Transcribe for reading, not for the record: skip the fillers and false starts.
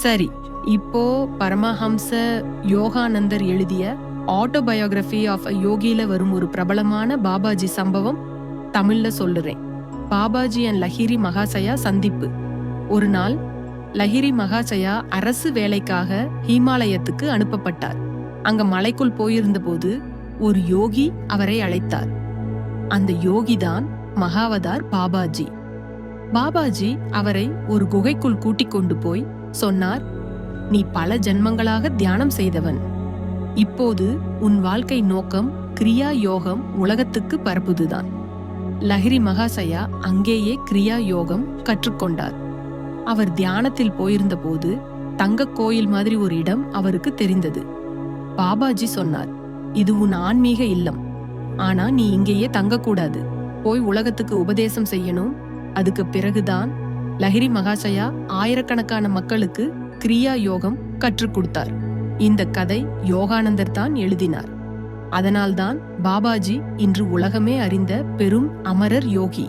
சரி, இப்போ பரமஹம்ச யோகானந்தர் எழுதிய ஆட்டோபயோகிராஃபி ஆஃப் அ யோகியில வரும் ஒரு பிரபலமான பாபாஜி சம்பவம் தமிழ்ல சொல்லுறேன். பாபாஜி அண்ட் லஹிரி மகாசயா சந்திப்பு. ஒரு நாள் லஹிரி மகாசயா அரசு வேலைக்காக ஹிமாலயத்துக்கு அனுப்பப்பட்டார். அங்க மலைக்குள் போயிருந்த போது ஒரு யோகி அவரை அழைத்தார். அந்த யோகிதான் மகாவதார் பாபாஜி. பாபாஜி அவரை ஒரு குகைக்குள் கூட்டிக் கொண்டு போய் சொன்னார், நீ பல ஜென்மங்களாக தியானம் செய்தவன். இப்போது உன் வாழ்க்கை நோக்கம் கிரியா யோகம் உலகத்துக்கு பரப்புதுதான். லஹிரி மகாசயா அங்கேயே கிரியா யோகம் கற்றுக்கொண்டார். அவர் தியானத்தில் போயிருந்த போது தங்க கோயில் மாதிரி ஒரு இடம் அவருக்கு தெரிந்தது. பாபாஜி சொன்னார், இது உன் ஆன்மீக இல்லம். ஆனா நீ இங்கேயே தங்கக்கூடாது. போய் உலகத்துக்கு உபதேசம் செய்யணும். அதுக்கு பிறகுதான் லஹிரி மகாசயா ஆயிரக்கணக்கான மக்களுக்கு கிரியா யோகம் கற்றுக் கொடுத்தார். இந்த கதை யோகானந்தர் தான் எழுதினார். அதனால்தான் பாபாஜி இன்று உலகமே அறிந்த பெரும் அமரர் யோகி.